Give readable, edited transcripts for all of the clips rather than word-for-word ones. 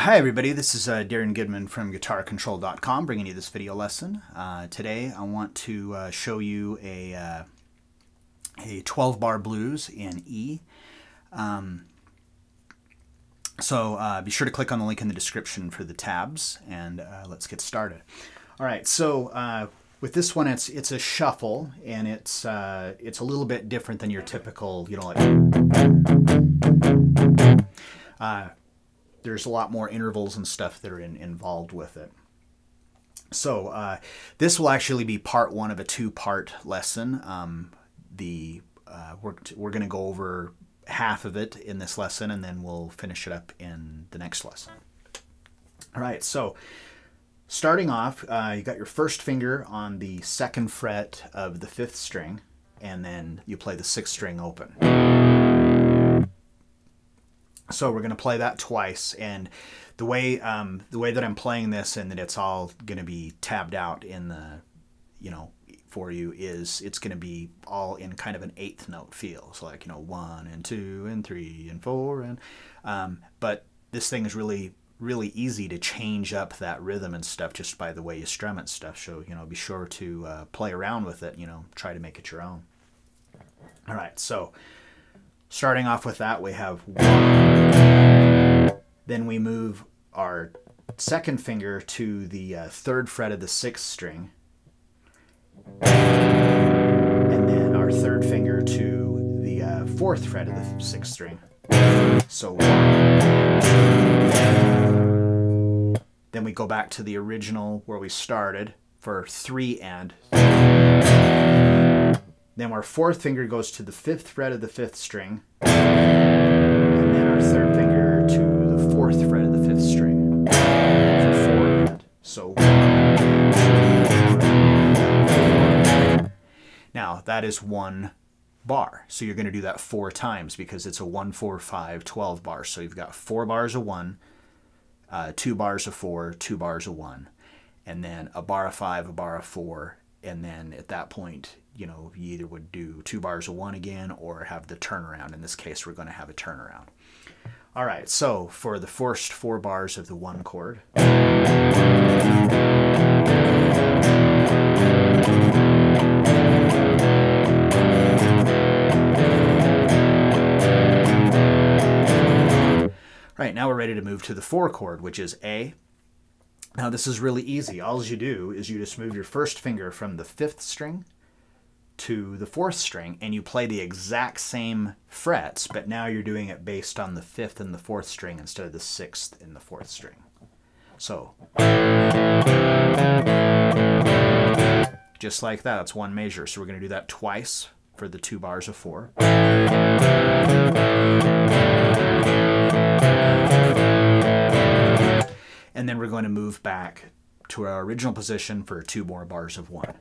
Hi everybody, this is Darrin Goodman from GuitarControl.com bringing you this video lesson. Today I want to show you a 12-bar blues in E. So be sure to click on the link in the description for the tabs, and let's get started. Alright, so with this one it's a shuffle, and it's a little bit different than your typical, there's a lot more intervals and stuff that are involved with it. So this will actually be part one of a two-part lesson. We're going to go over half of it in this lesson, and then we'll finish it up in the next lesson. All right, so starting off, you got your first finger on the 2nd fret of the 5th string, and then you play the 6th string open. So we're going to play that twice, and the way that I'm playing this, and that it's all going to be tabbed out in the, for you, is it's going to be all in kind of an 8th note feel. So like 1 and 2 and 3 and 4, and but this thing is really easy to change up that rhythm and stuff just by the way you strum it and stuff. So be sure to play around with it. Try to make it your own. All right, so. Starting off with that, we have 1. Then we move our 2nd finger to the 3rd fret of the 6th string. And then our 3rd finger to the 4th fret of the 6th string. So 1. Then we go back to the original where we started for 3 and. Then our 4th finger goes to the 5th fret of the 5th string, and then our 3rd finger to the 4th fret of the 5th string for 4 and. So 1. Now that is 1 bar, so you're going to do that 4 times because it's a 1, 4, 5, 12 bar. So you've got 4 bars of 1, 2 bars of 4, 2 bars of 1, and then a bar of 5, a bar of 4. And then at that point, you either would do 2 bars of 1 again or have the turnaround. In this case, we're going to have a turnaround. All right, so for the first 4 bars of the 1 chord. All right, now we're ready to move to the 4 chord, which is A. Now this is really easy. All you do is you just move your first finger from the 5th string to the 4th string, and you play the exact same frets, but now you're doing it based on the 5th and the 4th string instead of the 6th and the 4th string. So just like that, it's 1 measure. So we're going to do that twice for the 2 bars of 4. And then we're going to move back to our original position for 2 more bars of 1.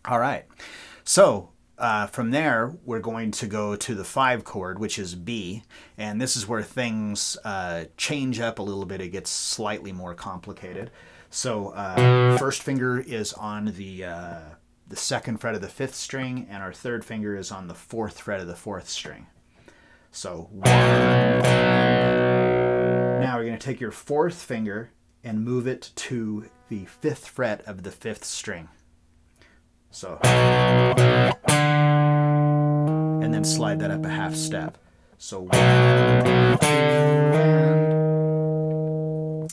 All right, so from there we're going to go to the 5 chord, which is B, and this is where things change up a little bit. It gets slightly more complicated. So first finger is on the 2nd fret of the 5th string, and our 3rd finger is on the 4th fret of the 4th string. So 1. Now we're going to take your 4th finger and move it to the 5th fret of the 5th string. So, and then slide that up a half step. So 1, 2,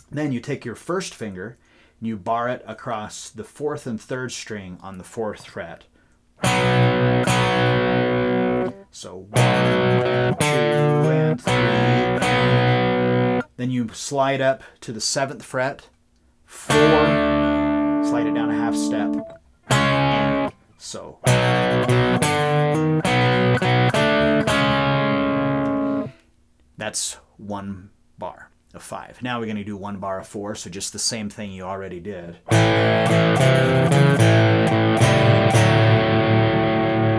and then you take your first finger and you bar it across the 4th and 3rd string on the 4th fret. So 1, 2, and 3. Then you slide up to the 7th fret, 4, slide it down a half step, and so. That's 1 bar of 5. Now we're going to do 1 bar of 4, so just the same thing you already did.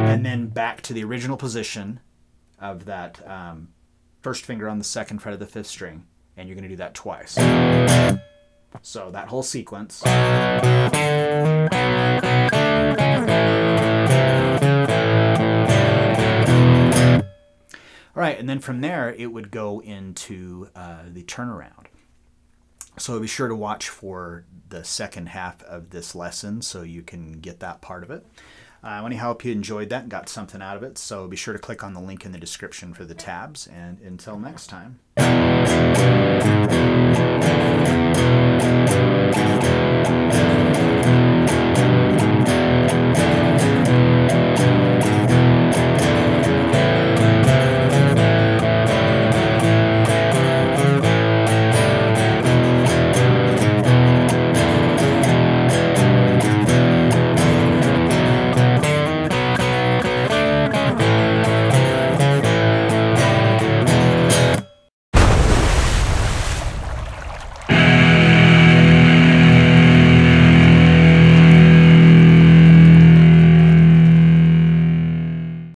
And then back to the original position of that first finger on the 2nd fret of the 5th string, and you're going to do that twice. So that whole sequence. right, and then from there it would go into the turnaround. So be sure to watch for the second half of this lesson so you can get that part of it. I want to hope you enjoyed that and got something out of it, so be sure to click on the link in the description for the tabs, and until next time.